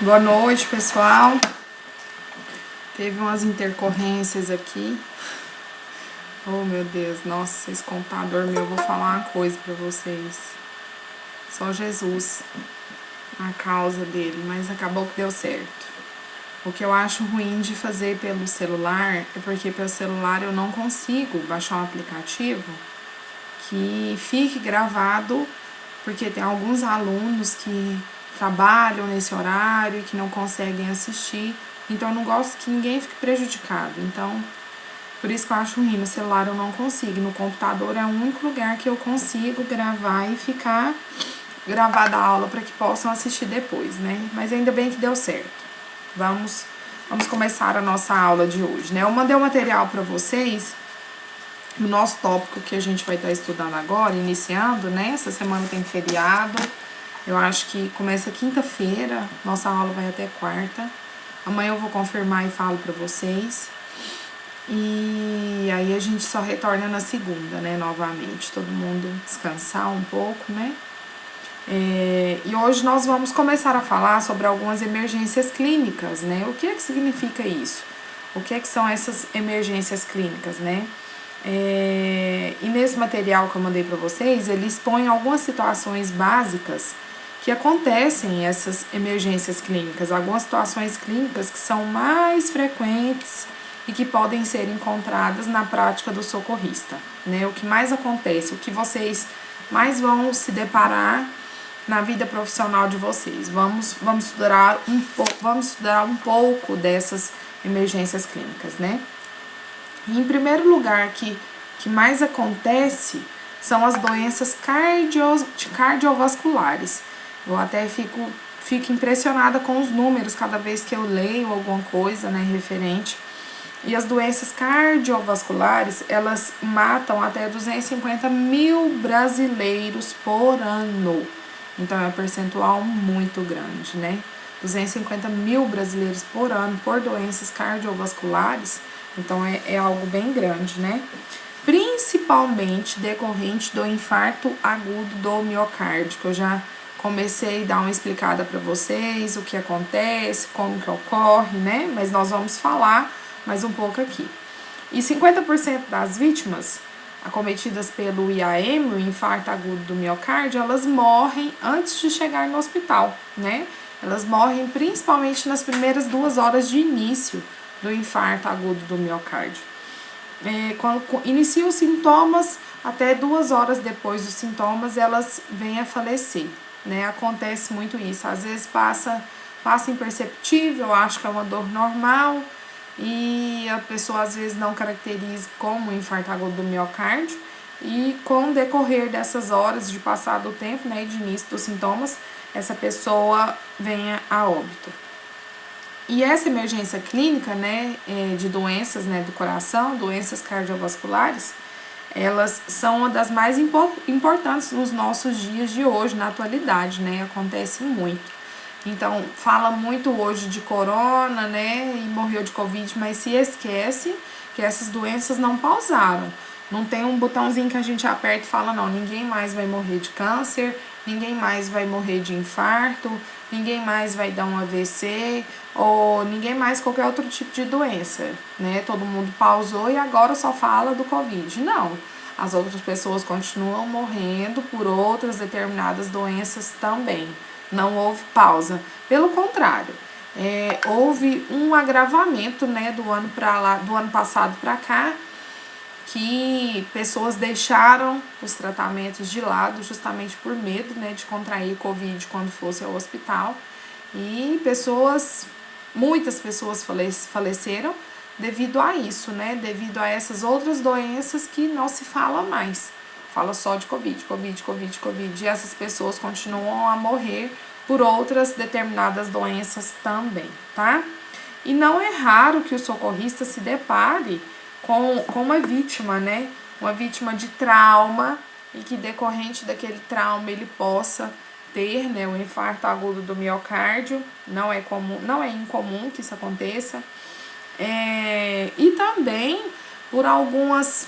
Boa noite, pessoal. Teve umas intercorrências aqui. Oh, meu Deus. Nossa, esse computador meu, eu vou falar uma coisa pra vocês. Só Jesus a causa dele, mas acabou que deu certo. O que eu acho ruim de fazer pelo celular é porque pelo celular eu não consigo baixar um aplicativo que fique gravado, porque tem alguns alunos que trabalham nesse horário e que não conseguem assistir. Então eu não gosto que ninguém fique prejudicado. Então, por isso que eu acho ruim. No celular eu não consigo. No computador é o único lugar que eu consigo gravar e ficar gravada a aula para que possam assistir depois, né? Mas ainda bem que deu certo. Vamos começar a nossa aula de hoje, né? Eu mandei o material para vocês. O nosso tópico que a gente vai estar estudando agora, iniciando, né? Essa semana tem feriado. Eu acho que começa quinta-feira, nossa aula vai até quarta. Amanhã eu vou confirmar e falo pra vocês. E aí a gente só retorna na segunda, né? Novamente, todo mundo descansar um pouco, né? E hoje nós vamos começar a falar sobre algumas emergências clínicas, né? O que é que significa isso? O que é que são essas emergências clínicas, né? E nesse material que eu mandei para vocês, ele expõe algumas situações básicas que acontecem essas emergências clínicas, algumas situações clínicas que são mais frequentes e que podem ser encontradas na prática do socorrista, né? O que mais acontece, o que vocês mais vão se deparar na vida profissional de vocês. Vamos estudar um pouco dessas emergências clínicas, né? Em primeiro lugar, que mais acontece são as doenças cardiovasculares. Eu até fico impressionada com os números cada vez que eu leio alguma coisa, né, referente. E as doenças cardiovasculares, elas matam até 250 mil brasileiros por ano. Então é um percentual muito grande, né? 250 mil brasileiros por ano por doenças cardiovasculares. Então é algo bem grande, né? Principalmente decorrente do infarto agudo do miocárdio, que eu já comecei a dar uma explicada para vocês, o que acontece, como que ocorre, né? Mas nós vamos falar mais um pouco aqui. E 50% das vítimas acometidas pelo IAM, o infarto agudo do miocárdio, elas morrem antes de chegar no hospital, né? Elas morrem principalmente nas primeiras 2 horas de início do infarto agudo do miocárdio. Quando iniciam os sintomas, até 2 horas depois dos sintomas, elas vêm a falecer, né? Acontece muito isso. Às vezes passa imperceptível, acho que é uma dor normal, e a pessoa às vezes não caracteriza como infarto agudo do miocárdio, e com o decorrer dessas horas de passado o tempo, né, de início dos sintomas, essa pessoa venha a óbito. E essa emergência clínica, né, de doenças, né, do coração, doenças cardiovasculares, elas são uma das mais importantes nos nossos dias de hoje, na atualidade, né, acontece muito. Então, fala muito hoje de corona, né, e morreu de Covid, mas se esquece que essas doenças não pausaram. Não tem um botãozinho que a gente aperta e fala, não, ninguém mais vai morrer de câncer, ninguém mais vai morrer de infarto, ninguém mais vai dar um AVC, ou ninguém mais qualquer outro tipo de doença, né? Todo mundo pausou e agora só fala do Covid. Não, as outras pessoas continuam morrendo por outras determinadas doenças também. Não houve pausa. Pelo contrário, houve um agravamento, né, do ano passado para cá, que pessoas deixaram os tratamentos de lado justamente por medo, né, de contrair Covid quando fosse ao hospital. E muitas pessoas faleceram devido a isso, né, devido a essas outras doenças que não se fala mais. Fala só de Covid. E essas pessoas continuam a morrer por outras determinadas doenças também, tá? E não é raro que o socorrista se depare com uma vítima, né? Uma vítima de trauma e que decorrente daquele trauma ele possa ter, né, um infarto agudo do miocárdio. Não é incomum que isso aconteça. E também por algumas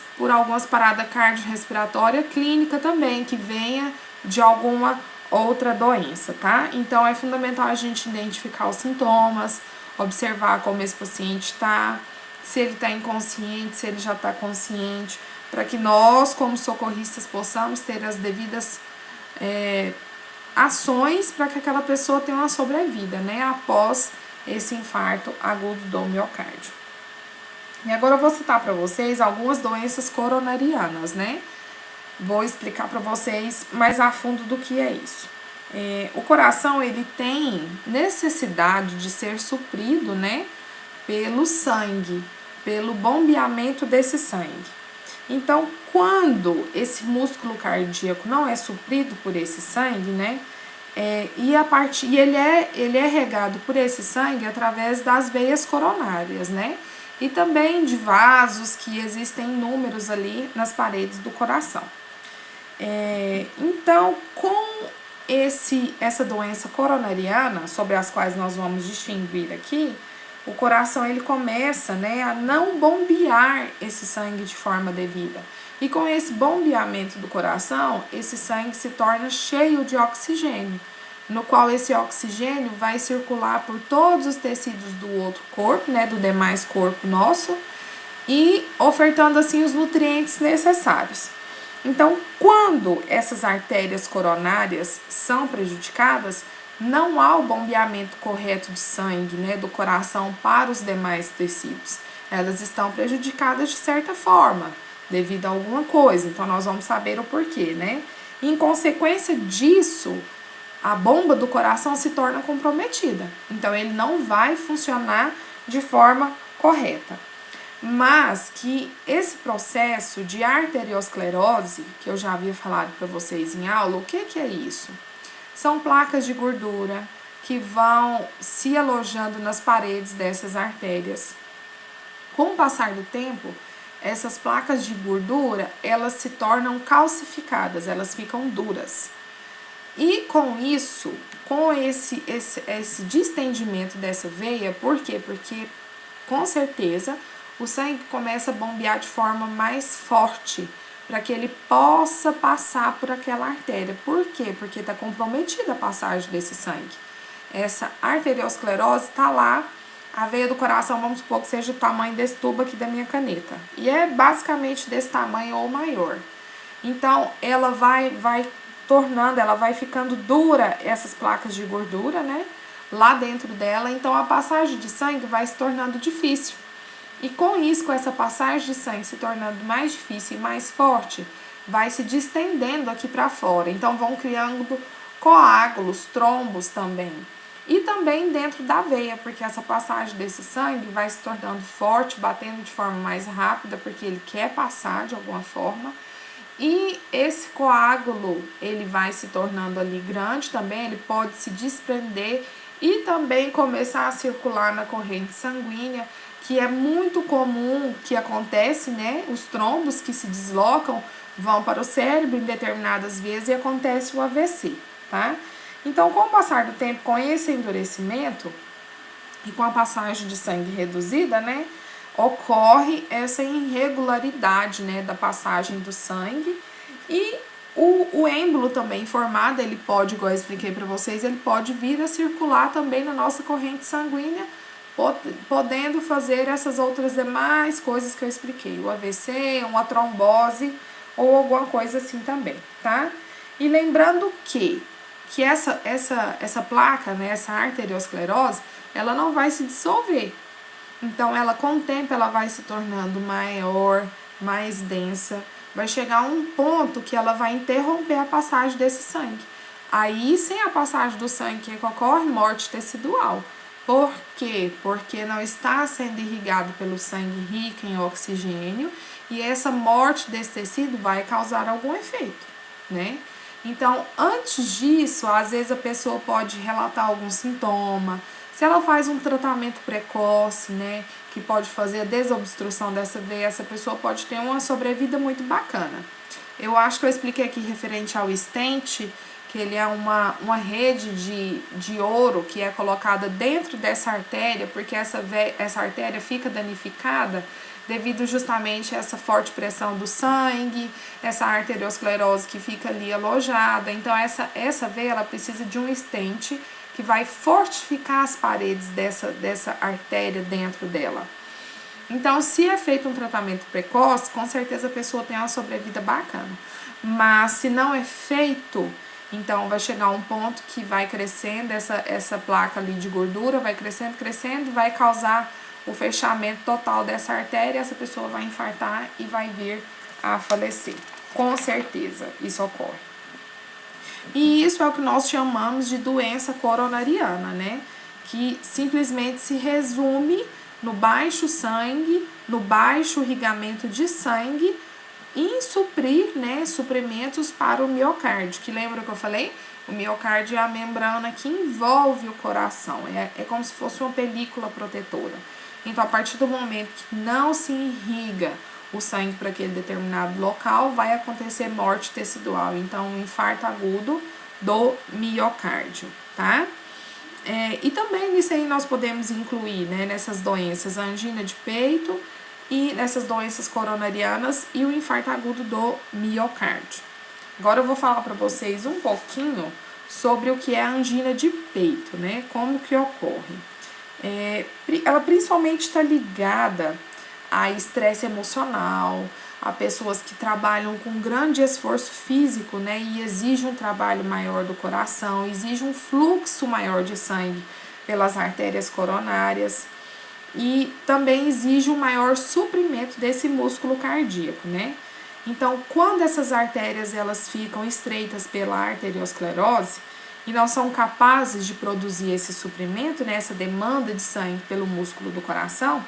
paradas cardiorrespiratórias clínicas também, que venha de alguma outra doença, tá? Então, é fundamental a gente identificar os sintomas, observar como esse paciente tá, se ele tá inconsciente, se ele já tá consciente, para que nós, como socorristas, possamos ter as devidas ações para que aquela pessoa tenha uma sobrevida, né? Após esse infarto agudo do miocárdio. E agora eu vou citar para vocês algumas doenças coronarianas, né? Vou explicar para vocês mais a fundo do que é isso. O coração, ele tem necessidade de ser suprido, né? Pelo sangue, pelo bombeamento desse sangue. Então, quando esse músculo cardíaco não é suprido por esse sangue, né? E ele é regado por esse sangue através das veias coronárias, né? E também de vasos que existem inúmeros ali nas paredes do coração. Então, com essa doença coronariana, sobre as quais nós vamos distinguir aqui, o coração ele começa, né, a não bombear esse sangue de forma devida. E com esse bombeamento do coração, esse sangue se torna cheio de oxigênio, no qual esse oxigênio vai circular por todos os tecidos do outro corpo, né, do demais corpo nosso, e ofertando assim os nutrientes necessários. Então, quando essas artérias coronárias são prejudicadas, não há o bombeamento correto de sangue, né, do coração para os demais tecidos. Elas estão prejudicadas de certa forma, devido a alguma coisa. Então, nós vamos saber o porquê, né? Em consequência disso, a bomba do coração se torna comprometida. Então, ele não vai funcionar de forma correta. Mas que esse processo de arteriosclerose, que eu já havia falado para vocês em aula, o que é isso? São placas de gordura que vão se alojando nas paredes dessas artérias. Com o passar do tempo, essas placas de gordura, elas se tornam calcificadas, elas ficam duras. E com isso, com esse distendimento dessa veia, por quê? Porque, com certeza, o sangue começa a bombear de forma mais forte, para que ele possa passar por aquela artéria. Por quê? Porque está comprometida a passagem desse sangue. Essa arteriosclerose está lá, a veia do coração, vamos supor que seja o tamanho desse tubo aqui da minha caneta. E é basicamente desse tamanho ou maior. Então, ela vai tornando, ela vai ficando dura, essas placas de gordura, né? Lá dentro dela, então a passagem de sangue vai se tornando difícil. E com isso, com essa passagem de sangue se tornando mais difícil e mais forte, vai se distendendo aqui para fora. Então, vão criando coágulos, trombos também. E também dentro da veia, porque essa passagem desse sangue vai se tornando forte, batendo de forma mais rápida, porque ele quer passar de alguma forma. E esse coágulo, ele vai se tornando ali grande também, ele pode se desprender e também começar a circular na corrente sanguínea, que é muito comum que acontece, né? Os trombos que se deslocam vão para o cérebro em determinadas vezes e acontece o AVC, tá? Então, com o passar do tempo, com esse endurecimento e com a passagem de sangue reduzida, né? Ocorre essa irregularidade, né, da passagem do sangue e o êmbolo também formado, ele pode, igual eu expliquei para vocês, ele pode vir a circular também na nossa corrente sanguínea, podendo fazer essas outras demais coisas que eu expliquei, o AVC, uma trombose ou alguma coisa assim também, tá? E lembrando que essa placa, né, essa arteriosclerose, ela não vai se dissolver. Então, ela com o tempo, ela vai se tornando maior, mais densa, vai chegar a um ponto que ela vai interromper a passagem desse sangue. Aí, sem a passagem do sangue, o que ocorre? Morte tecidual. Por quê? Porque não está sendo irrigado pelo sangue rico em oxigênio e essa morte desse tecido vai causar algum efeito, né? Então, antes disso, às vezes a pessoa pode relatar algum sintoma. Se ela faz um tratamento precoce, né, que pode fazer a desobstrução dessa veia, essa pessoa pode ter uma sobrevida muito bacana. Eu acho que eu expliquei aqui referente ao stent, que ele é uma rede de ouro que é colocada dentro dessa artéria, porque essa artéria fica danificada devido justamente a essa forte pressão do sangue, essa arteriosclerose que fica ali alojada. Então, essa veia, ela precisa de um stent que vai fortificar as paredes dessa artéria dentro dela. Então, se é feito um tratamento precoce, com certeza a pessoa tem uma sobrevida bacana. Mas, se não é feito, então vai chegar um ponto que vai crescendo essa placa ali de gordura, vai crescendo, vai causar o fechamento total dessa artéria, essa pessoa vai infartar e vai vir a falecer. Com certeza, isso ocorre. E isso é o que nós chamamos de doença coronariana, né? Que simplesmente se resume no baixo sangue, no baixo irrigamento de sangue, em suprir, né, suprimentos para o miocárdio. Que lembra que eu falei? O miocárdio é a membrana que envolve o coração, é como se fosse uma película protetora. Então, a partir do momento que não se irriga o sangue para aquele determinado local, vai acontecer morte tecidual. Então, um infarto agudo do miocárdio, tá? E também nisso aí nós podemos incluir, né, nessas doenças, a angina de peito e nessas doenças coronarianas e o infarto agudo do miocárdio. Agora eu vou falar para vocês um pouquinho sobre o que é a angina de peito, né, como que ocorre. Ela principalmente está ligada a estresse emocional, a pessoas que trabalham com grande esforço físico, né, e exige um trabalho maior do coração, exige um fluxo maior de sangue pelas artérias coronárias e também exige um maior suprimento desse músculo cardíaco, né? Então, quando essas artérias elas ficam estreitas pela arteriosclerose e não são capazes de produzir esse suprimento, né, essa demanda de sangue pelo músculo do coração,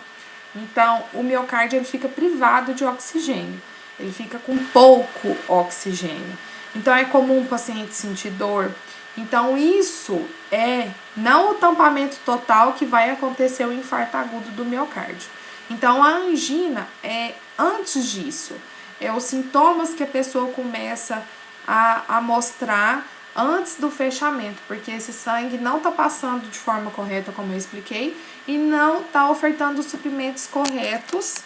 então o miocárdio ele fica privado de oxigênio, ele fica com pouco oxigênio. Então é comum o paciente sentir dor. Então isso é não o tampamento total que vai acontecer o infarto agudo do miocárdio. Então a angina é antes disso, é os sintomas que a pessoa começa a mostrar antes do fechamento, porque esse sangue não está passando de forma correta, como eu expliquei, e não está ofertando os suprimentos corretos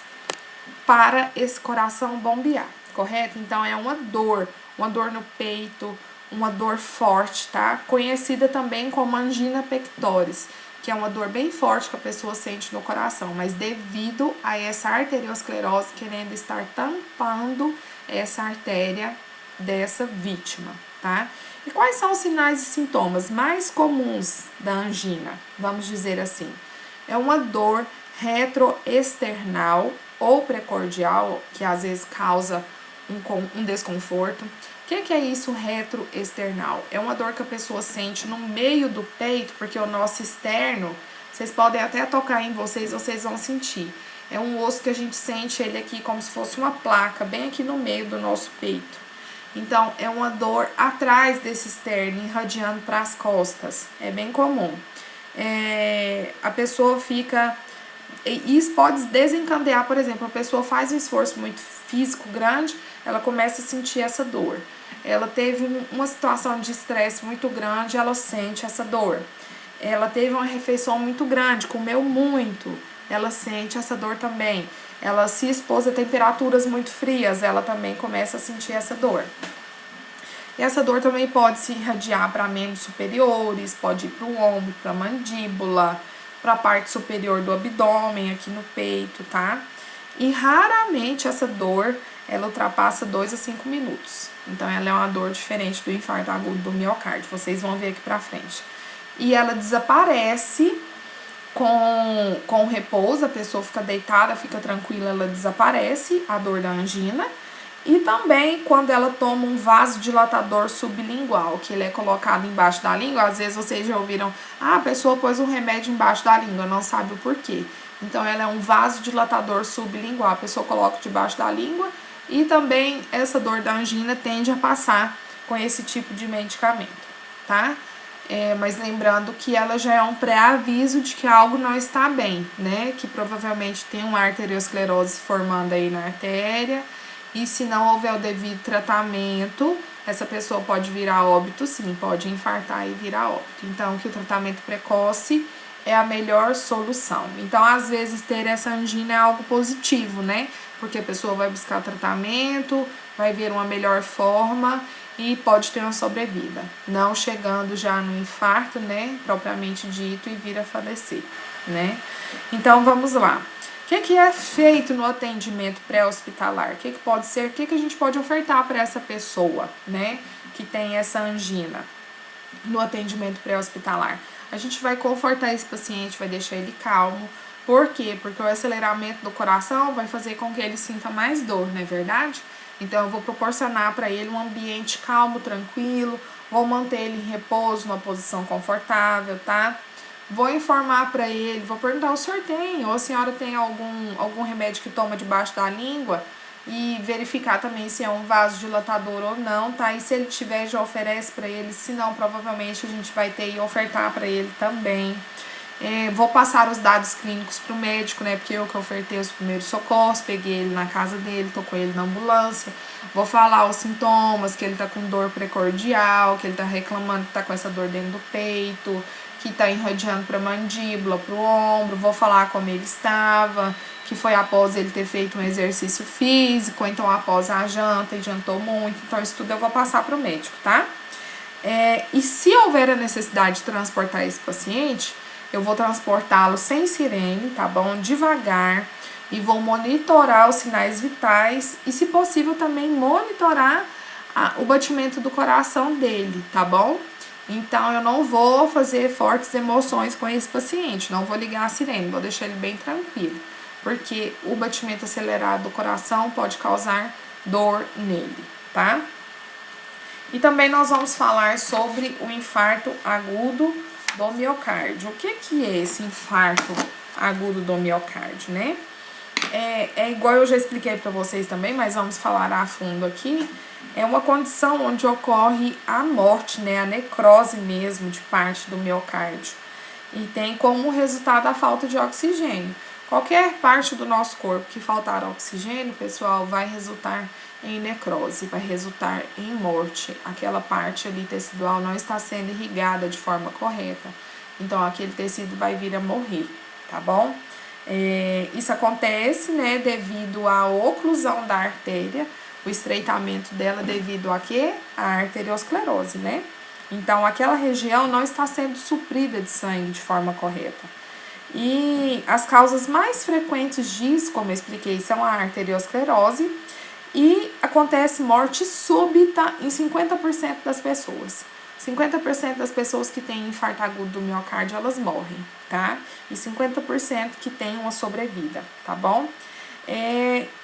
para esse coração bombear, correto? Então é uma dor no peito, uma dor forte, tá? Conhecida também como angina pectoris, que é uma dor bem forte que a pessoa sente no coração, mas devido a essa arteriosclerose querendo estar tampando essa artéria dessa vítima, tá? E quais são os sinais e sintomas mais comuns da angina? Vamos dizer assim, é uma dor retroesternal ou precordial, que às vezes causa um desconforto. O que é isso retroesternal? É uma dor que a pessoa sente no meio do peito, porque o nosso externo, vocês podem até tocar em vocês vão sentir. É um osso que a gente sente ele aqui como se fosse uma placa, bem aqui no meio do nosso peito. Então, é uma dor atrás desse externo, irradiando para as costas. É bem comum. A pessoa fica... Isso pode desencadear, por exemplo, a pessoa faz um esforço muito físico grande, ela começa a sentir essa dor. Ela teve uma situação de estresse muito grande, ela sente essa dor. Ela teve uma refeição muito grande, comeu muito, ela sente essa dor também. Ela se expôs a temperaturas muito frias, ela também começa a sentir essa dor. E essa dor também pode se irradiar para membros superiores, pode ir para o ombro, para a mandíbula, para a parte superior do abdômen, aqui no peito, tá? E raramente essa dor, ela ultrapassa 2 a 5 minutos. Então, ela é uma dor diferente do infarto agudo do miocárdio, vocês vão ver aqui pra frente. E ela desaparece com o repouso, a pessoa fica deitada, fica tranquila, ela desaparece, a dor da angina. E também quando ela toma um vasodilatador sublingual, que ele é colocado embaixo da língua. Às vezes vocês já ouviram, a pessoa pôs um remédio embaixo da língua, não sabe o porquê. Então ela é um vasodilatador sublingual, a pessoa coloca debaixo da língua. E também essa dor da angina tende a passar com esse tipo de medicamento, tá? Mas lembrando que ela já é um pré-aviso de que algo não está bem, né? Que provavelmente tem uma arteriosclerose formando aí na artéria. E se não houver o devido tratamento, essa pessoa pode virar óbito, sim, pode infartar e virar óbito. Então, que o tratamento precoce é a melhor solução. Então, às vezes, ter essa angina é algo positivo, né? Porque a pessoa vai buscar tratamento, vai ver uma melhor forma e pode ter uma sobrevida. Não chegando já no infarto, né? Propriamente dito, e vir a falecer, né? Então, vamos lá. O que é feito no atendimento pré-hospitalar? O que pode ser? O que a gente pode ofertar para essa pessoa, né? Que tem essa angina no atendimento pré-hospitalar? A gente vai confortar esse paciente, vai deixar ele calmo. Por quê? Porque o aceleramento do coração vai fazer com que ele sinta mais dor, não é verdade? Então, eu vou proporcionar para ele um ambiente calmo, tranquilo, vou manter ele em repouso, numa posição confortável, tá? Vou informar para ele, vou perguntar: o senhor tem, ou a senhora tem algum remédio que toma debaixo da língua? E verificar também se é um vasodilatador ou não, tá? E se ele tiver, já oferece para ele. Se não, provavelmente a gente vai ter e ofertar para ele também. Vou passar os dados clínicos para o médico, né? Porque eu que ofertei os primeiros socorros, peguei ele na casa dele, tô com ele na ambulância. Vou falar os sintomas, que ele tá com dor precordial, que ele tá reclamando que tá com essa dor dentro do peito, que tá irradiando pra mandíbula, pro ombro. Vou falar como ele estava, que foi após ele ter feito um exercício físico, então após a janta, e jantou muito. Então, isso tudo eu vou passar pro médico, tá? E se houver a necessidade de transportar esse paciente, eu vou transportá-lo sem sirene, tá bom? Devagar, e vou monitorar os sinais vitais e, se possível, também monitorar o batimento do coração dele, tá bom? Então, eu não vou fazer fortes emoções com esse paciente, não vou ligar a sirene, vou deixar ele bem tranquilo, porque o batimento acelerado do coração pode causar dor nele, tá? E também nós vamos falar sobre o infarto agudo do miocárdio. O que é esse infarto agudo do miocárdio, né? É igual eu já expliquei para vocês também, mas vamos falar a fundo aqui. É uma condição onde ocorre a morte, né? A necrose mesmo de parte do miocárdio. E tem como resultado a falta de oxigênio. Qualquer parte do nosso corpo que faltar oxigênio, pessoal, vai resultar em necrose, vai resultar em morte. Aquela parte ali tecidual não está sendo irrigada de forma correta. Então, aquele tecido vai vir a morrer, tá bom? Isso acontece, né, devido à oclusão da artéria, o estreitamento dela devido a quê? A arteriosclerose, né? Então, aquela região não está sendo suprida de sangue de forma correta. E as causas mais frequentes disso, como eu expliquei, são a arteriosclerose, e acontece morte súbita em 50% das pessoas. 50% das pessoas que têm infarto agudo do miocárdio, elas morrem, tá? E 50% que têm uma sobrevida, tá bom?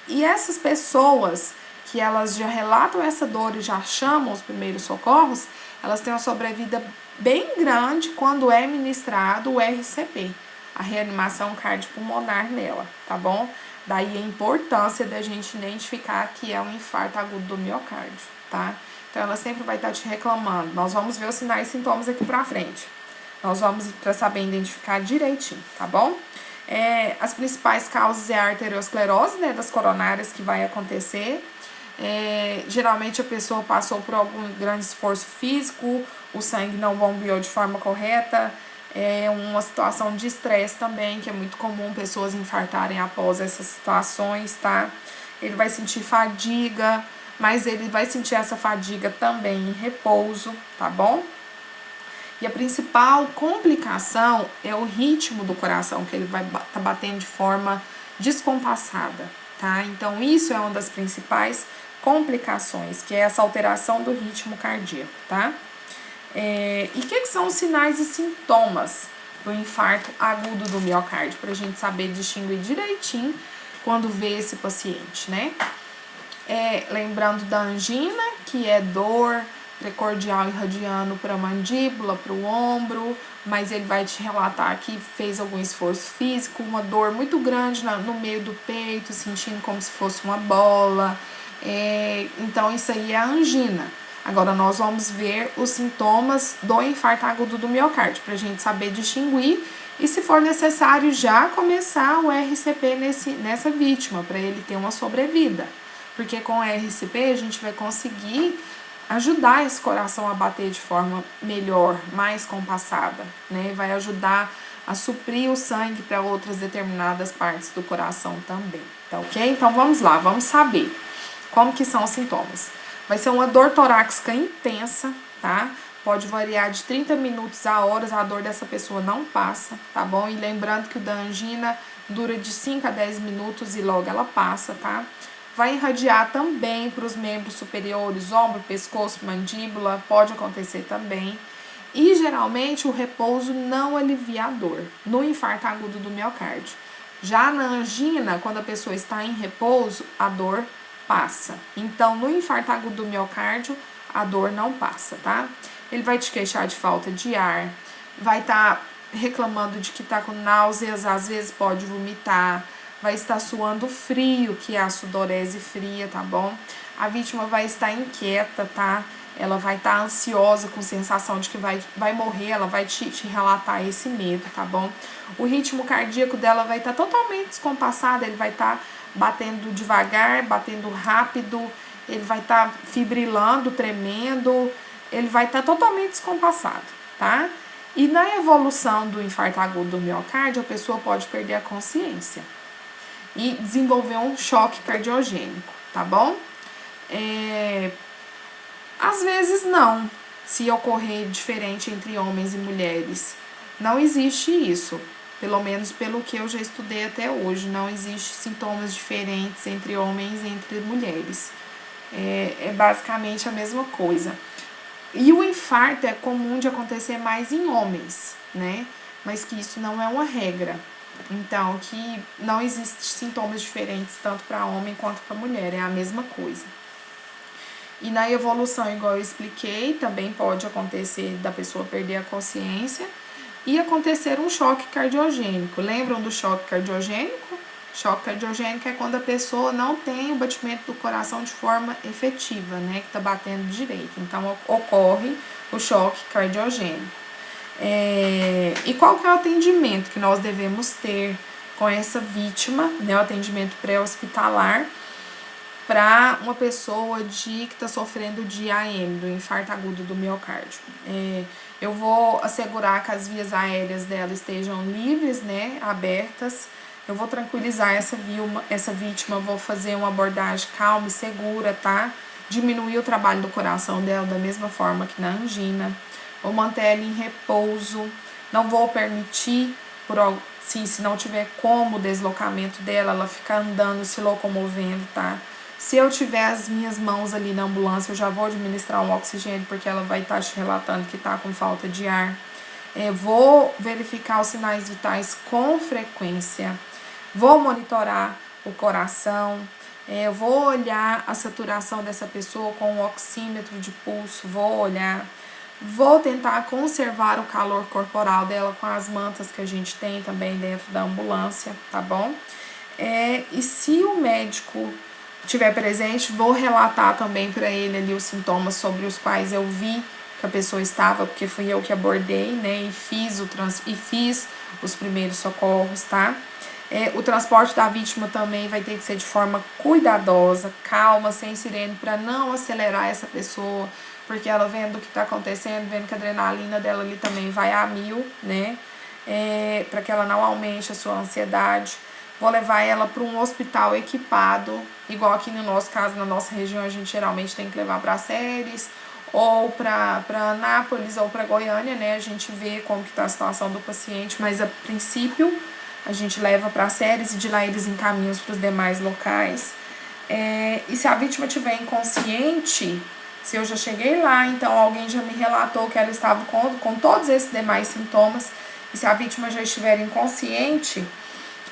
E essas pessoas que elas já relatam essa dor e já chamam os primeiros socorros, elas têm uma sobrevida bem grande quando é ministrado o RCP, a reanimação cardiopulmonar nela, tá bom? Daí a importância da gente identificar que é um infarto agudo do miocárdio, tá? Então, ela sempre vai estar te reclamando. Nós vamos ver os sinais e sintomas aqui pra frente. Nós vamos para saber identificar direitinho, tá bom? As principais causas é a arteriosclerose, né, das coronárias que vai acontecer. Geralmente a pessoa passou por algum grande esforço físico, o sangue não bombeou de forma correta. Uma situação de estresse também, que é muito comum pessoas infartarem após essas situações, tá? Ele vai sentir fadiga, mas ele vai sentir essa fadiga também em repouso, tá bom? E a principal complicação é o ritmo do coração, que ele vai estar batendo de forma descompassada, tá? Então, isso é uma das principais complicações, que é essa alteração do ritmo cardíaco, tá? E o que são os sinais e sintomas do infarto agudo do miocárdio, para a gente saber distinguir direitinho quando vê esse paciente, né? Lembrando da angina, que é dor precordial irradiando para a mandíbula, para o ombro, mas ele vai te relatar que fez algum esforço físico, uma dor muito grande no meio do peito, sentindo como se fosse uma bola. Então, isso aí é a angina. Agora, nós vamos ver os sintomas do infarto agudo do miocárdio, para a gente saber distinguir e, se for necessário, já começar o RCP nessa vítima, para ele ter uma sobrevida. Porque com o RCP a gente vai conseguir ajudar esse coração a bater de forma melhor, mais compassada, né? Vai ajudar a suprir o sangue para outras determinadas partes do coração também, tá ok? Então vamos lá, vamos saber como que são os sintomas. Vai ser uma dor torácica intensa, tá? Pode variar de 30 minutos a horas, a dor dessa pessoa não passa, tá bom? E lembrando que o da angina dura de 5 a 10 minutos e logo ela passa, tá? Vai irradiar também para os membros superiores, ombro, pescoço, mandíbula, pode acontecer também. E geralmente o repouso não alivia a dor no infarto agudo do miocárdio. Já na angina, quando a pessoa está em repouso, a dor passa. Então, no infarto agudo do miocárdio, a dor não passa, tá? Ele vai te queixar de falta de ar, vai estar reclamando de que está com náuseas, às vezes pode vomitar, vai estar suando frio, que é a sudorese fria, tá bom? A vítima vai estar inquieta, tá? Ela vai estar ansiosa, com sensação de que vai morrer, ela vai te relatar esse medo, tá bom? O ritmo cardíaco dela vai estar totalmente descompassado, ele vai estar batendo devagar, batendo rápido, ele vai estar fibrilando, tremendo, ele vai estar totalmente descompassado, tá? E na evolução do infarto agudo do miocárdio, a pessoa pode perder a consciência e desenvolver um choque cardiogênico, tá bom? Às vezes não, se ocorrer diferente entre homens e mulheres. Não existe isso, pelo menos pelo que eu já estudei até hoje. Não existe sintomas diferentes entre homens e entre mulheres. É basicamente a mesma coisa. E o infarto é comum de acontecer mais em homens, né? Mas que isso não é uma regra. Então, que não existem sintomas diferentes tanto para homem quanto para mulher, é a mesma coisa. E na evolução, igual eu expliquei, também pode acontecer da pessoa perder a consciência e acontecer um choque cardiogênico. Lembram do choque cardiogênico? Choque cardiogênico é quando a pessoa não tem o batimento do coração de forma efetiva, né? Que tá batendo direito. Então, ocorre o choque cardiogênico. E qual que é o atendimento que nós devemos ter com essa vítima, né? O atendimento pré-hospitalar para uma pessoa que está sofrendo de AM, do infarto agudo do miocárdio. Eu vou assegurar que as vias aéreas dela estejam livres, né, abertas. Eu vou tranquilizar essa vítima, vou fazer uma abordagem calma e segura, tá? Diminuir o trabalho do coração dela da mesma forma que na angina. Vou manter ela em repouso. Não vou permitir, se não tiver como o deslocamento dela, ela ficar andando, se locomovendo, tá? Se eu tiver as minhas mãos ali na ambulância, eu já vou administrar um oxigênio, porque ela vai estar te relatando que está com falta de ar. Vou verificar os sinais vitais com frequência. Vou monitorar o coração. Vou olhar a saturação dessa pessoa com um oxímetro de pulso. Vou olhar. Vou tentar conservar o calor corporal dela com as mantas que a gente tem também dentro da ambulância, tá bom? E se o médico estiver presente, vou relatar também para ele ali os sintomas sobre os quais eu vi que a pessoa estava, porque fui eu que abordei, né, e fiz os primeiros socorros, tá? O transporte da vítima também vai ter que ser de forma cuidadosa, calma, sem sirene, para não acelerar essa pessoa, porque ela vendo o que está acontecendo, vendo que a adrenalina dela ali também vai a 1000, né? Para que ela não aumente a sua ansiedade. Vou levar ela para um hospital equipado, igual aqui no nosso caso, na nossa região, a gente geralmente tem que levar para Ceres, ou para Anápolis, ou para Goiânia, né? A gente vê como que está a situação do paciente, mas a princípio a gente leva para Ceres e de lá eles encaminham para os demais locais. E se a vítima estiver inconsciente, se eu já cheguei lá, então alguém já me relatou que ela estava com todos esses demais sintomas, e se a vítima já estiver inconsciente,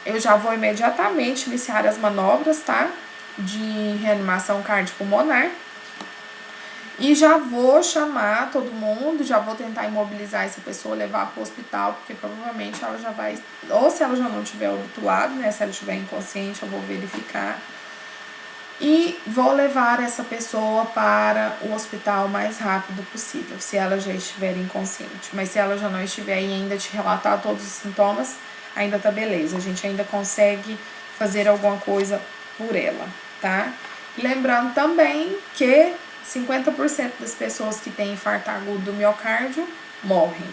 eu já vou imediatamente iniciar as manobras, tá? De reanimação cardiopulmonar. E já vou chamar todo mundo, já vou tentar imobilizar essa pessoa, levar para o hospital, porque provavelmente ela já vai... Ou se ela já não estiver obtuada, né? Se ela estiver inconsciente, eu vou verificar. E vou levar essa pessoa para o hospital o mais rápido possível, se ela já estiver inconsciente. Mas se ela já não estiver e ainda te relatar todos os sintomas, ainda tá beleza, a gente ainda consegue fazer alguma coisa por ela, tá? Lembrando também que 50% das pessoas que têm infarto agudo do miocárdio morrem.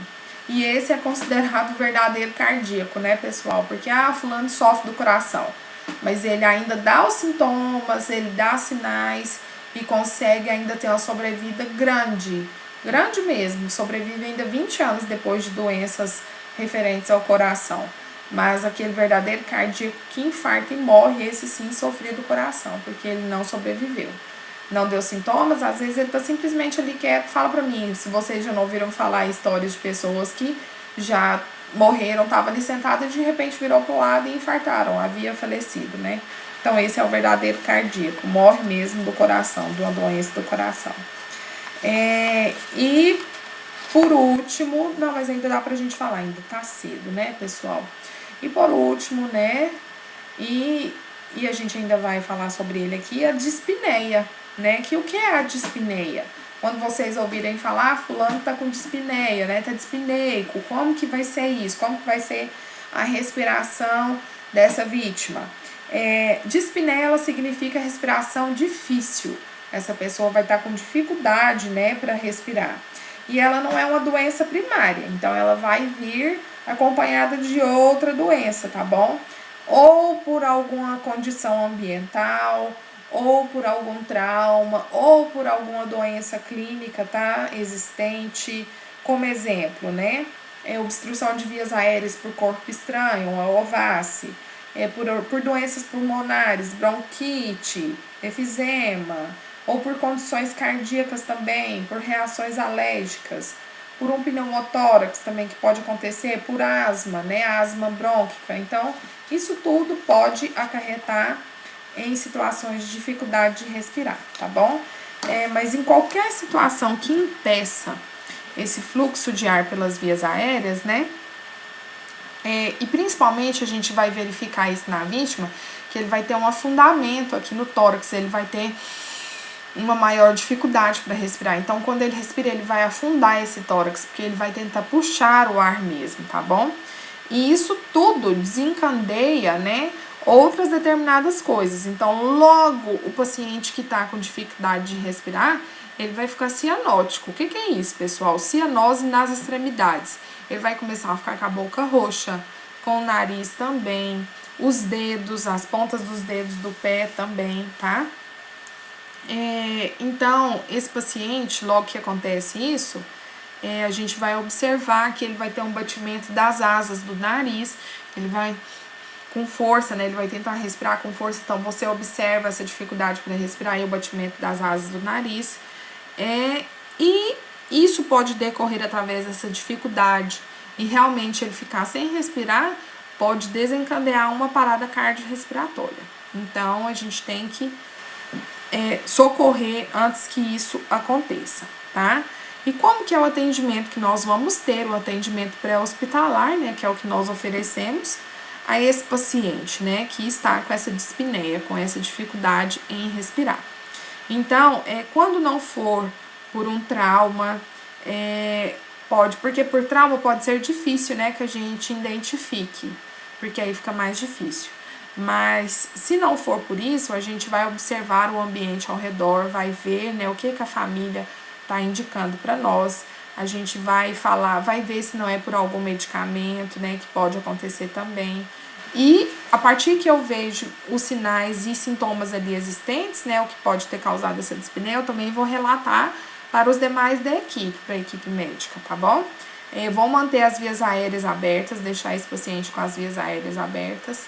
E esse é considerado o verdadeiro cardíaco, né, pessoal? Porque, fulano sofre do coração. Mas ele ainda dá os sintomas, ele dá sinais e consegue ainda ter uma sobrevida grande. Grande mesmo. Sobrevive ainda 20 anos depois de doenças referentes ao coração. Mas aquele verdadeiro cardíaco que infarta e morre, esse sim sofria do coração, porque ele não sobreviveu. Não deu sintomas, às vezes ele tá simplesmente ali quieto. Fala pra mim, se vocês já não ouviram falar histórias de pessoas que já morreram, tava ali sentada e de repente virou pro lado e infartaram, havia falecido, né? Então esse é o verdadeiro cardíaco, morre mesmo do coração, de uma doença do coração. E por último, não, mas ainda dá pra gente falar, ainda tá cedo, né, pessoal? E por último, né, e a gente ainda vai falar sobre ele aqui, a dispneia, né? Que o que é a dispneia? Quando vocês ouvirem falar, fulano tá com dispneia, né? Tá dispneico. Como que vai ser isso? Como que vai ser a respiração dessa vítima? Dispneia, ela significa respiração difícil. Essa pessoa vai estar com dificuldade, né, para respirar. E ela não é uma doença primária, então ela vai vir acompanhada de outra doença, tá bom? Ou por alguma condição ambiental, ou por algum trauma, ou por alguma doença clínica, tá? Existente, como exemplo, né? Obstrução de vias aéreas por corpo estranho, a ovácea, por doenças pulmonares, bronquite, efizema, ou por condições cardíacas também, por reações alérgicas, por um pneumotórax também que pode acontecer, por asma, né, asma brônquica. Então, isso tudo pode acarretar em situações de dificuldade de respirar, tá bom? Mas em qualquer situação que impeça esse fluxo de ar pelas vias aéreas, né, e principalmente a gente vai verificar isso na vítima, que ele vai ter um afundamento aqui no tórax, ele vai ter uma maior dificuldade para respirar. Então, quando ele respira, ele vai afundar esse tórax, porque ele vai tentar puxar o ar mesmo, tá bom? E isso tudo desencadeia, né, outras determinadas coisas. Então, logo o paciente que tá com dificuldade de respirar, ele vai ficar cianótico. O que é isso, pessoal? Cianose nas extremidades. Ele vai começar a ficar com a boca roxa, com o nariz também, os dedos, as pontas dos dedos do pé também, tá? Então, esse paciente, logo que acontece isso, a gente vai observar que ele vai ter um batimento das asas do nariz, ele vai com força, né? Ele vai tentar respirar com força, então você observa essa dificuldade para respirar e o batimento das asas do nariz. E isso pode decorrer através dessa dificuldade e realmente ele ficar sem respirar pode desencadear uma parada cardiorrespiratória. Então, a gente tem que socorrer antes que isso aconteça, tá? E como que é o atendimento que nós vamos ter? O atendimento pré-hospitalar, né, que é o que nós oferecemos a esse paciente, né, que está com essa dispneia, com essa dificuldade em respirar. Então, quando não for por um trauma, porque por trauma pode ser difícil, né, que a gente identifique, porque aí fica mais difícil. Mas se não for por isso, a gente vai observar o ambiente ao redor, vai ver, né, o que a família está indicando para nós. A gente vai falar, vai ver se não é por algum medicamento, né, que pode acontecer também. E a partir que eu vejo os sinais e sintomas ali existentes, né, o que pode ter causado essa dispneia, eu também vou relatar para os demais da equipe, para a equipe médica, tá bom? Vou manter as vias aéreas abertas, deixar esse paciente com as vias aéreas abertas.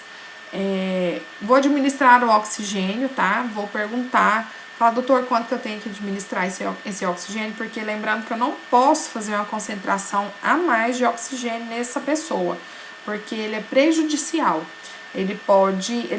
Vou administrar o oxigênio, tá? Vou perguntar, falar, doutor, quanto que eu tenho que administrar esse oxigênio? Porque lembrando que eu não posso fazer uma concentração a mais de oxigênio nessa pessoa, porque ele é prejudicial. Ele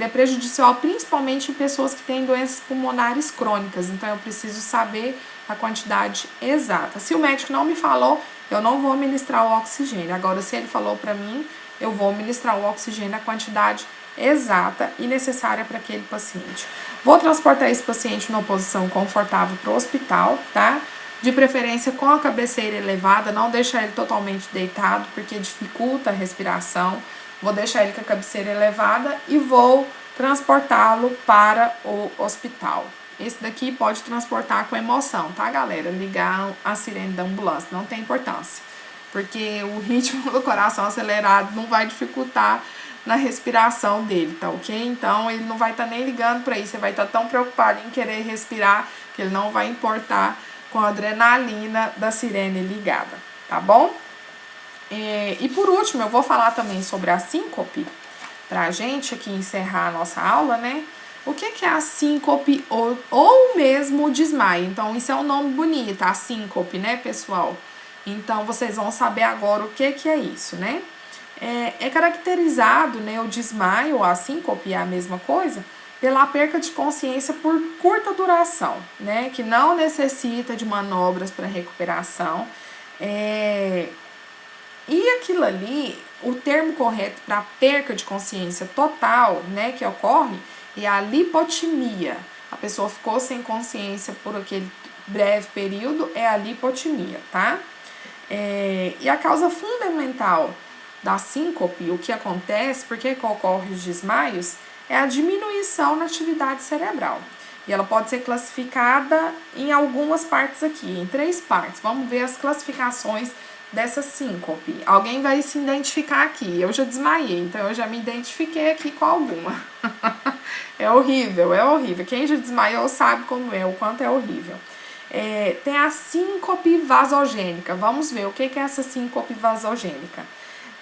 é prejudicial principalmente em pessoas que têm doenças pulmonares crônicas, então eu preciso saber a quantidade exata. Se o médico não me falou, eu não vou ministrar o oxigênio. Agora, se ele falou para mim, eu vou ministrar o oxigênio, a quantidade exata e necessária para aquele paciente. Vou transportar esse paciente numa posição confortável para o hospital, tá? De preferência com a cabeceira elevada, não deixar ele totalmente deitado, porque dificulta a respiração. Vou deixar ele com a cabeceira elevada e vou transportá-lo para o hospital. Esse daqui pode transportar com emoção, tá, galera? Ligar a sirene da ambulância, não tem importância. porque o ritmo do coração acelerado não vai dificultar na respiração dele, tá ok? Então ele não vai estar nem ligando para isso, ele vai estar tão preocupado em querer respirar que ele não vai importar com a adrenalina da sirene ligada, tá bom? E por último, eu vou falar também sobre a síncope, pra gente aqui encerrar a nossa aula, né? O que é a síncope ou mesmo o desmaio? Então, isso é um nome bonito, a síncope, né, pessoal? Então, vocês vão saber agora o que é isso, né? É caracterizado, né, o desmaio ou a síncope, é a mesma coisa, pela perca de consciência por curta duração, né? Que não necessita de manobras para recuperação. E aquilo ali, o termo correto para perca de consciência total, né, que ocorre, é a lipotimia. A pessoa ficou sem consciência por aquele breve período, é a lipotimia, tá? E a causa fundamental da síncope, o que acontece, por que ocorre os desmaios, é a diminuição na atividade cerebral. E ela pode ser classificada em algumas partes aqui, em 3 partes. Vamos ver as classificações dessa síncope. Alguém vai se identificar aqui. Eu já desmaiei, então eu já me identifiquei aqui com alguma. É horrível, é horrível. Quem já desmaiou sabe como é, o quanto é horrível. Tem a síncope vasogênica. Vamos ver o que é essa síncope vasogênica.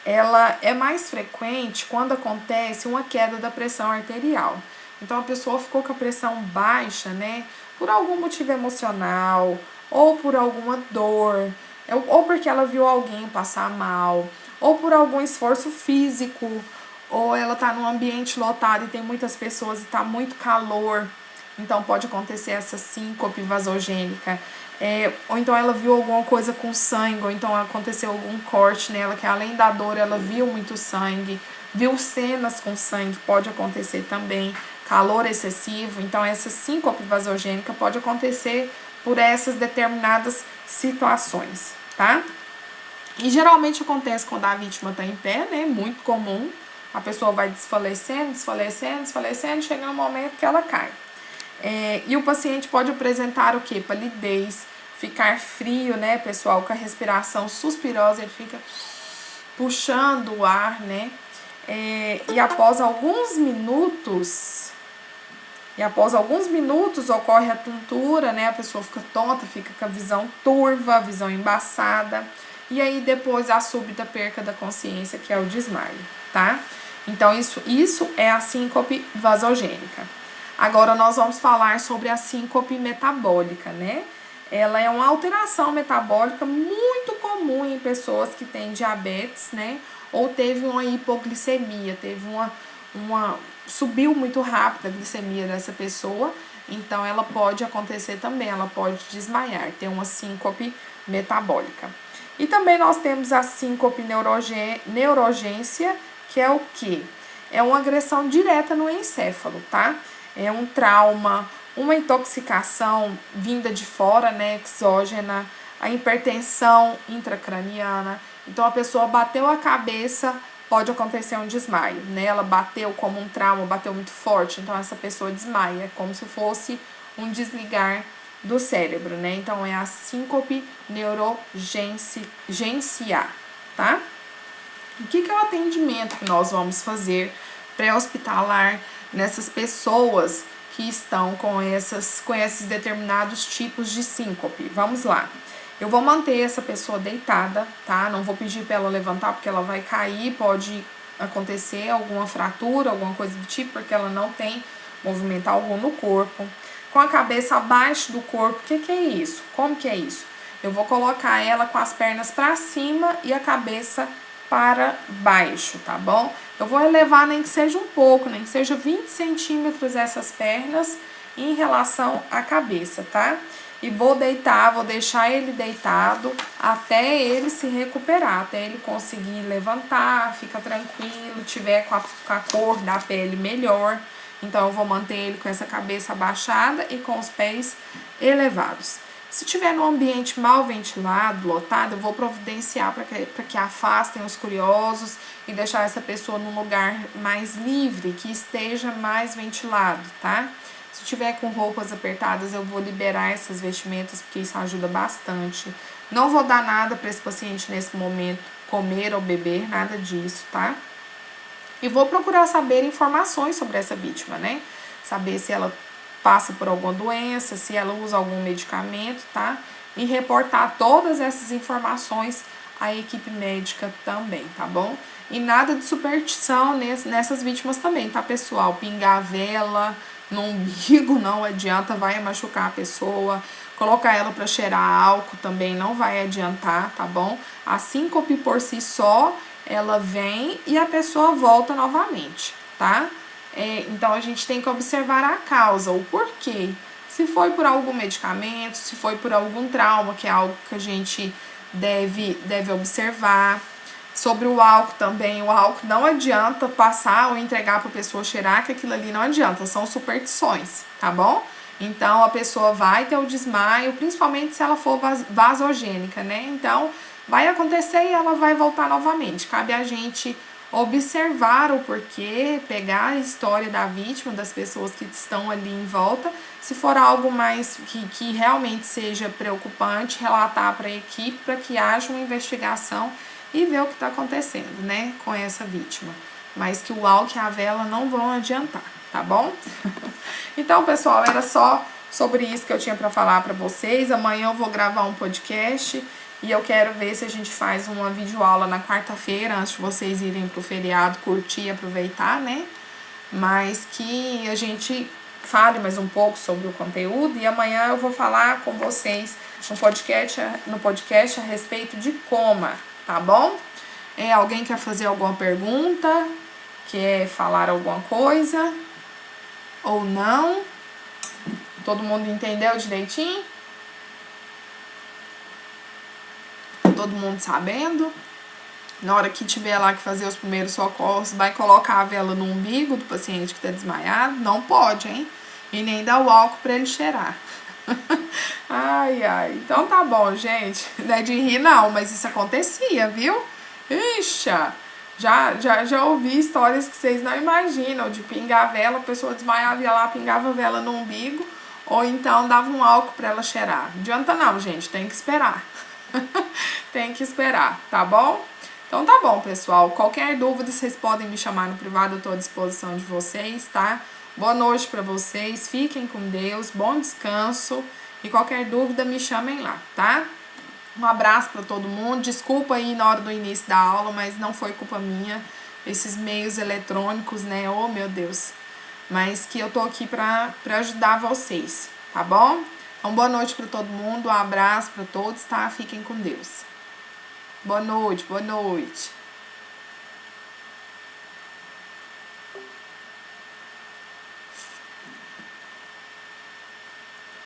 Ela é mais frequente quando acontece uma queda da pressão arterial. Então a pessoa ficou com a pressão baixa, né? Por algum motivo emocional, ou por alguma dor, ou porque ela viu alguém passar mal, ou por algum esforço físico, ou ela tá num ambiente lotado e tem muitas pessoas e tá muito calor. Então pode acontecer essa síncope vasogênica. Ou então ela viu alguma coisa com sangue, ou então aconteceu algum corte nela, que além da dor ela viu muito sangue, viu cenas com sangue, pode acontecer também, calor excessivo. Então essa síncope vasogênica pode acontecer por essas determinadas situações, tá? E geralmente acontece quando a vítima está em pé, né? Muito comum. A pessoa vai desfalecendo, chega no momento que ela cai. E o paciente pode apresentar o quê? Palidez, ficar frio, né, pessoal? Com a respiração suspirosa, ele fica puxando o ar, né? E após alguns minutos ocorre a tontura, né? A pessoa fica tonta, fica com a visão turva, a visão embaçada. E aí depois a súbita perca da consciência, que é o desmaio, tá? Então isso é a síncope vasogênica. Agora nós vamos falar sobre a síncope metabólica, né? Ela é uma alteração metabólica muito comum em pessoas que têm diabetes, né? Ou teve uma hipoglicemia, teve subiu muito rápido a glicemia dessa pessoa, então ela pode acontecer também, ela pode desmaiar, ter uma síncope metabólica. E também nós temos a síncope neurogência, que é o quê? É uma agressão direta no encéfalo, tá? É um trauma, uma intoxicação vinda de fora, né, exógena, a hipertensão intracraniana. Então a pessoa bateu a cabeça, pode acontecer um desmaio, né? Ela bateu como um trauma, bateu muito forte, então essa pessoa desmaia, como se fosse um desligar do cérebro, né? Então é a síncope neurogência, tá? O que é o atendimento que nós vamos fazer pré-hospitalar nessas pessoas que estão com esses determinados tipos de síncope? Vamos lá. Eu vou manter essa pessoa deitada, tá? Não vou pedir para ela levantar porque ela vai cair, pode acontecer alguma fratura, alguma coisa do tipo, porque ela não tem movimento algum no corpo. Com a cabeça abaixo do corpo, o que é isso? Como que é isso? Eu vou colocar ela com as pernas para cima e a cabeça para baixo, tá bom? Eu vou elevar nem que seja um pouco, nem que seja 20 centímetros essas pernas em relação à cabeça, tá? E vou deixar ele deitado até ele se recuperar, até ele conseguir levantar, fica tranquilo, tiver com a cor da pele melhor. Então, eu vou manter ele com essa cabeça abaixada e com os pés elevados. Se tiver num ambiente mal ventilado, lotado, eu vou providenciar para que afastem os curiosos e deixar essa pessoa num lugar mais livre, que esteja mais ventilado, tá? Se tiver com roupas apertadas, eu vou liberar essas vestimentas, porque isso ajuda bastante. Não vou dar nada para esse paciente nesse momento, comer ou beber, nada disso, tá? E vou procurar saber informações sobre essa vítima, né? Saber se ela passa por alguma doença, se ela usa algum medicamento, tá? E reportar todas essas informações à equipe médica também, tá bom? E nada de superstição nessas vítimas também, tá, pessoal? Pingar a vela no umbigo não adianta, vai machucar a pessoa. Colocar ela para cheirar álcool também não vai adiantar, tá bom? A síncope por si só, ela vem e a pessoa volta novamente, tá? Então, a gente tem que observar a causa, o porquê. Se foi por algum medicamento, se foi por algum trauma, que é algo que a gente deve observar. Sobre o álcool também, o álcool não adianta passar ou entregar para a pessoa cheirar, que aquilo ali não adianta, são superstições, tá bom? Então, a pessoa vai ter o desmaio, principalmente se ela for vasogênica, né? Então, vai acontecer e ela vai voltar novamente. Cabe a gente observar o porquê, pegar a história da vítima, das pessoas que estão ali em volta. Se for algo mais que realmente seja preocupante, relatar para a equipe para que haja uma investigação e ver o que está acontecendo, né, com essa vítima. Mas que o álcool e a vela não vão adiantar, tá bom? Então, pessoal, era só sobre isso que eu tinha para falar para vocês. Amanhã eu vou gravar um podcast e eu quero ver se a gente faz uma videoaula na quarta-feira, antes de vocês irem pro feriado, curtir e aproveitar, né? Mas que a gente fale mais um pouco sobre o conteúdo e amanhã eu vou falar com vocês no podcast a respeito de coma, tá bom? Alguém quer fazer alguma pergunta? Quer falar alguma coisa? Ou não? Todo mundo entendeu direitinho? Todo mundo sabendo? Na hora que tiver lá que fazer os primeiros socorros, vai colocar a vela no umbigo do paciente que tá desmaiado? Não pode, hein? E nem dar o álcool pra ele cheirar. Ai, ai. Então tá bom, gente. Não é de rir, não, mas isso acontecia, viu? Ixi, já ouvi histórias que vocês não imaginam, de pingar a vela, a pessoa desmaiava, ia lá, pingava a vela no umbigo, ou então dava um álcool pra ela cheirar. Não adianta não, gente, tem que esperar. Tem que esperar, tá bom? Então tá bom, pessoal. Qualquer dúvida, vocês podem me chamar no privado, eu tô à disposição de vocês, tá? Boa noite pra vocês, fiquem com Deus, bom descanso e qualquer dúvida me chamem lá, tá? Um abraço pra todo mundo, desculpa aí na hora do início da aula, mas não foi culpa minha, esses meios eletrônicos, né? Oh, meu Deus. Mas que eu tô aqui pra ajudar vocês, tá bom? Então, boa noite pra todo mundo, um abraço pra todos, tá? Fiquem com Deus. Boa noite, boa noite.